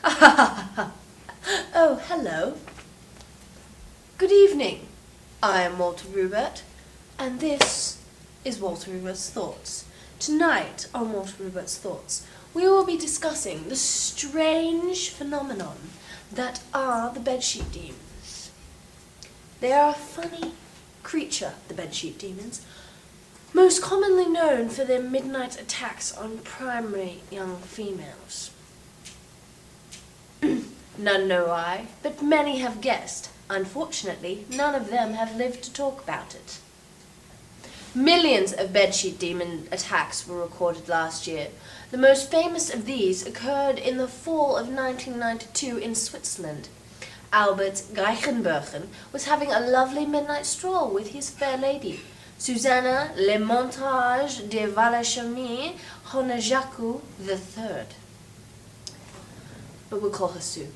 Oh, hello. Good evening. I am Walter Reubert, and this is Walter Reubert's Thoughts. Tonight on Walter Reubert's Thoughts, we will be discussing the strange phenomenon that are the bedsheet demons. They are a funny creature, the bedsheet demons, most commonly known for their midnight attacks on primary young females. None know why, but many have guessed. Unfortunately, none of them have lived to talk about it. Millions of bedsheet demon attacks were recorded last year. The most famous of these occurred in the fall of 1992 in Switzerland. Albert Reichenbergen was having a lovely midnight stroll with his fair lady, Susanna Le Montage de Valachamy Honajaku III. But we'll call her Sue.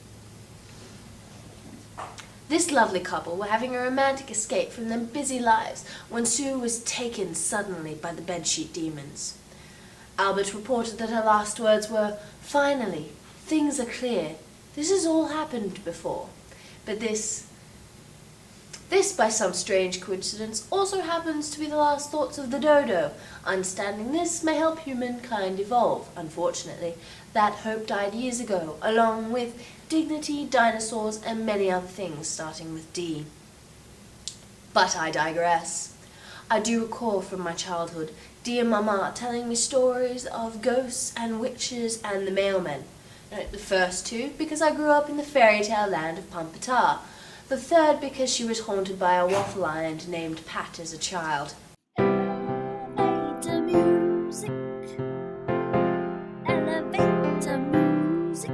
This lovely couple were having a romantic escape from their busy lives when Sue was taken suddenly by the bedsheet demons. Albert reported that her last words were, "Finally, things are clear. This has all happened before." But this, by some strange coincidence, also happens to be the last thoughts of the dodo. Understanding this may help humankind evolve. Unfortunately, that hope died years ago, along with dignity, dinosaurs, and many other things starting with D. But I digress. I do recall from my childhood dear Mama telling me stories of ghosts and witches and the mailmen. The first two because I grew up in the fairy tale land of Pampata. The third because she was haunted by a waffle iron named Pat as a child. Elevator music. Elevator music.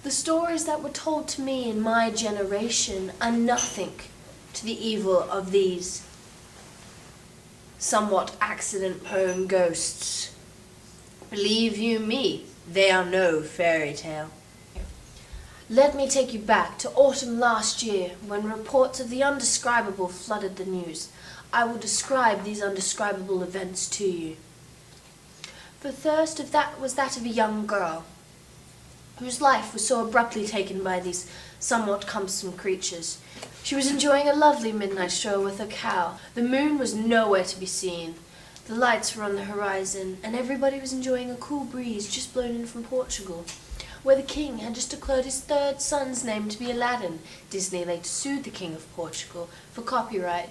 The stories that were told to me in my generation are nothing to the evil of these somewhat accident-prone ghosts. Believe you me, they are no fairy tale. Let me take you back to autumn last year when reports of the undescribable flooded the news. I will describe these undescribable events to you. The first of that was that of a young girl whose life was so abruptly taken by these somewhat cumbersome creatures. She was enjoying a lovely midnight stroll with her cow. The moon was nowhere to be seen. The lights were on the horizon, and everybody was enjoying a cool breeze just blown in from Portugal, where the king had just declared his third son's name to be Aladdin. Disney later sued the king of Portugal for copyright.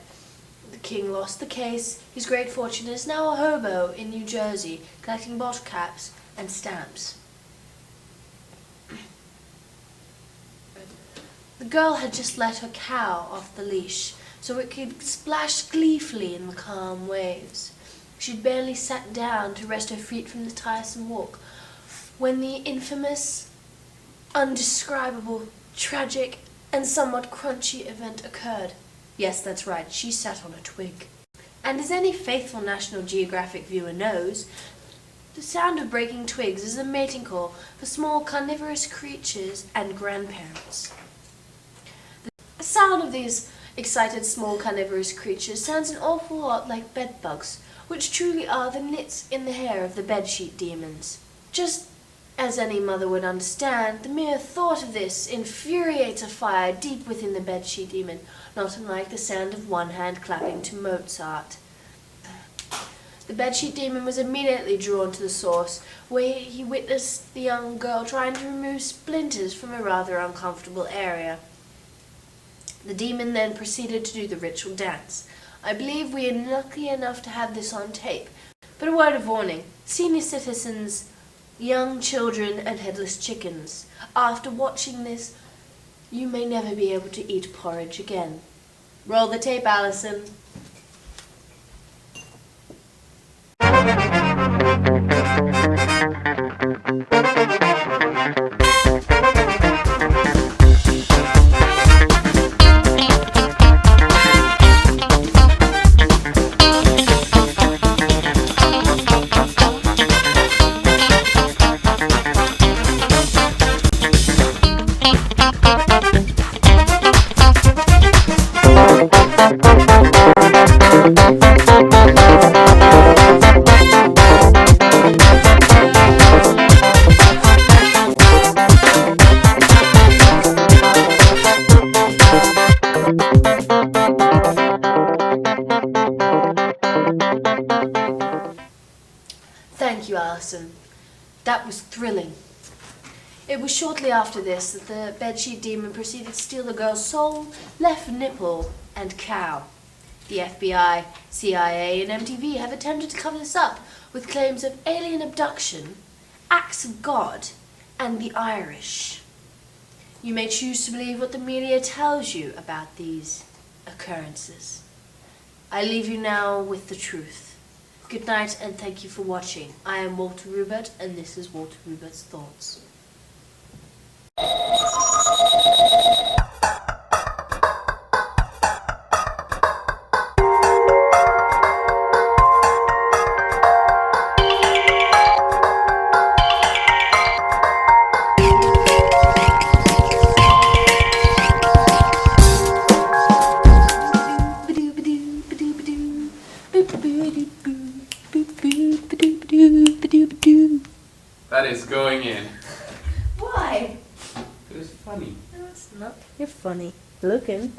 The king lost the case. His great fortune is now a hobo in New Jersey, collecting bottle caps and stamps. The girl had just let her cow off the leash so it could splash gleefully in the calm waves. She'd barely sat down to rest her feet from the tiresome walk when the infamous, undescribable, tragic, and somewhat crunchy event occurred. Yes, that's right, she sat on a twig. And as any faithful National Geographic viewer knows, the sound of breaking twigs is a mating call for small carnivorous creatures and grandparents. The sound of these excited small carnivorous creatures sounds an awful lot like bedbugs, which truly are the nits in the hair of the bedsheet demons. Just as any mother would understand, the mere thought of this infuriates a fire deep within the bedsheet demon, not unlike the sound of one hand clapping to Mozart. The bedsheet demon was immediately drawn to the source, where he witnessed the young girl trying to remove splinters from a rather uncomfortable area. The demon then proceeded to do the ritual dance. I believe we are lucky enough to have this on tape. But a word of warning, senior citizens, young children, and headless chickens. After watching this, you may never be able to eat porridge again. Roll the tape, Allison. Thank you, Alison. That was thrilling. It was shortly after this that the bedsheet demon proceeded to steal the girl's soul, left nipple, and cow. The FBI, CIA, and MTV have attempted to cover this up with claims of alien abduction, acts of God, and the Irish. You may choose to believe what the media tells you about these occurrences. I leave you now with the truth. Good night and thank you for watching. I am Walter Reubert and this is Walter Reubert's Thoughts. That is going in. Why? It was funny. No, it's not. You're funny looking.